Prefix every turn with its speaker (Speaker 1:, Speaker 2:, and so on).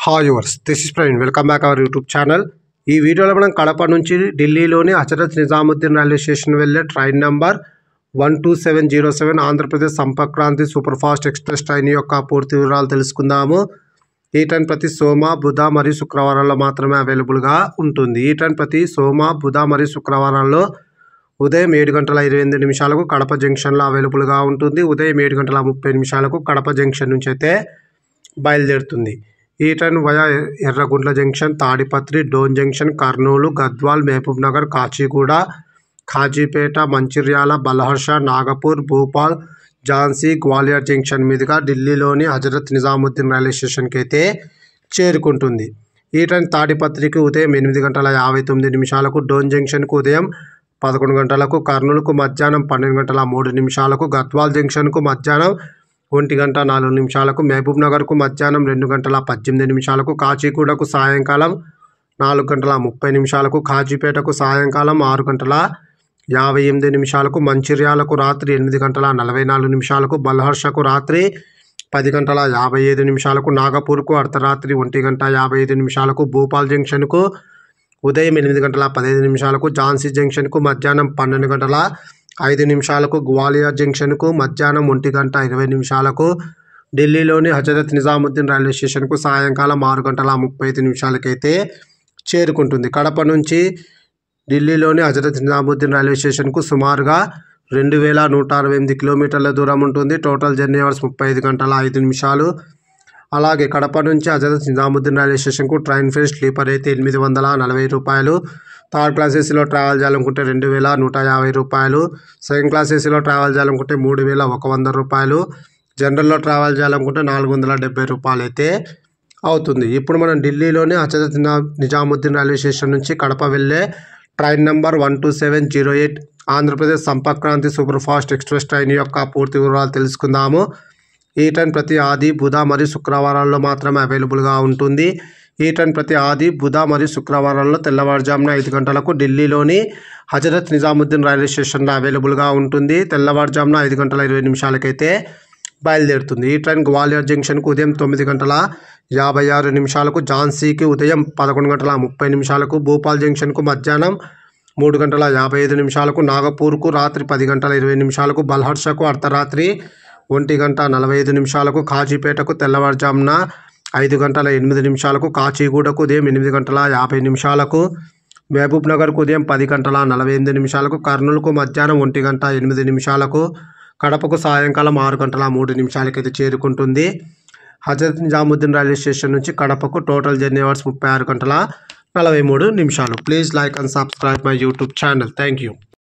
Speaker 1: Hi viewers, this is Praveen. Welcome back our YouTube channel. ఈ వీడియోలో మనం కడప నుంచి ఢిల్లీలోని హజరత్ నిజాముద్దీన్ రైల్వే స్టేషన్ వెళ్ళే train number 12707 Andhra Pradesh Sampark Kranti super fast express train యొక్క పూర్తి వివరాలు తెలుసుకుందాము. ఈ ట్రైన్ ప్రతి సోమ, బుధ మరియు శుక్రవారాల్లో మాత్రమే అవైలబుల్గా ఉంటుంది. ఈ ట్రైన్ ప్రతి సోమ, బుధ మరియు శుక్రవారాల్లో ఉదయం 7:28 కడప జంక్షన్లో అవైలబుల్గా ఉంటుంది. ఉదయం 7:30 కడప జంక్షన్ నుంచి అయితే బయలుదేరుతుంది. ఈ train via Erraguntla junction, Tadipatri, Dhone junction, Kurnool, Gadwal, Mahbubnagar, Kacheguda, Kazipet, Mancherial, Balharshah, Nagpur, Bhopal, Jhansi, Gwalior junction మీదుగా ఢిల్లీలోని హజరత్ నిజాముద్దీన్ రైల్వే స్టేషన్కి అయితే చేరుకుంటుంది. ఈ ట్రైన్ తాడిపత్రికి ఉదయం 8:59, డోన్ జంక్షన్కు ఉదయం 11 గంటలకు, కర్నూలుకు మధ్యాహ్నం 12:03, గద్వాల్ జంక్షన్కు మధ్యాహ్నం 1:04, మహబూబ్ నగర్కు మధ్యాహ్నం 2:18, కాచిగూడకు సాయంకాలం 4:30, కాజీపేటకు సాయంకాలం 6:58, మంచిర్యాలకు రాత్రి 8:44, బలహర్షకు రాత్రి 10:55, నాగపూర్కు అర్ధరాత్రి 1:55, భూపాల్ జంక్షన్కు ఉదయం 8:15, ఝాన్సీ జంక్షన్కు మధ్యాహ్నం 12:05, గ్వాలియర్ జంక్షన్కు మధ్యాహ్నం 1:20, ఢిల్లీలోని హజరత్ నిజాముద్దీన్ రైల్వే స్టేషన్కు సాయంకాలం 6:35 అయితే చేరుకుంటుంది. కడప నుంచి ఢిల్లీలోని హజరత్ నిజాముద్దీన్ రైల్వే స్టేషన్కు సుమారుగా 2168 కిలోమీటర్ల దూరం ఉంటుంది. Total journey hours 35:05. అలాగే కడప నుంచి హజరత్ నిజాముద్దీన్ రైల్వే స్టేషన్కు ట్రైన్ ఫేర్ స్లీపర్ అయితే 840 రూపాయలు, థర్డ్ క్లాస్ ఏసీలో ట్రావెల్ చేయాలనుకుంటే 2150 రూపాయలు, సెకండ్ క్లాస్ ఏసీలో ట్రావెల్ చేయాలనుకుంటే 3100 రూపాయలు, జనరల్లో ట్రావెల్ చేయాలనుకుంటే 470 రూపాయలు అయితే అవుతుంది. ఇప్పుడు మనం ఢిల్లీలోని హజరత్ నిజాముద్దీన్ రైల్వే స్టేషన్ నుంచి కడప వెళ్ళే train number 12708 Andhra Pradesh Sampark Kranti super fast express train యొక్క పూర్తి వివరాలు తెలుసుకుందాము. ఈ ట్రైన్ ప్రతి ఆది, బుధ మరియు శుక్రవారాల్లో మాత్రమే అవైలబుల్గా ఉంటుంది. ఈ ట్రైన్ ప్రతి ఆది, బుధ మరియు శుక్రవారాల్లో తెల్లవారుజామున 5 గంటలకు ఢిల్లీలోని హజరత్ నిజాముద్దీన్ రైల్వే స్టేషన్లో అవైలబుల్గా ఉంటుంది. తెల్లవారుజామున 5:20 అయితే బయలుదేరుతుంది. ఈ ట్రైన్ గ్వాలియర్ జంక్షన్కు ఉదయం 9:56, ఝాన్సీకి ఉదయం 11:30, భూపాల్ జంక్షన్కు మధ్యాహ్నం 3:55, నాగపూర్కు రాత్రి 10:20, బల్హర్షకు అర్ధరాత్రి 1:45, కాజీపేటకు తెల్లవారుజామున 5:08, కాచిగూడకు ఉదయం 8:50, మహబూబ్ నగర్కు ఉదయం 10:48, కర్నూలుకు మధ్యాహ్నం 1:08, కడపకు సాయంకాలం 6:03 అయితే చేరుకుంటుంది. హజరత్ నిజాముద్దీన్ రైల్వే స్టేషన్ నుంచి కడపకు total journey hours 36:43. Please like and subscribe my YouTube channel. Thank you.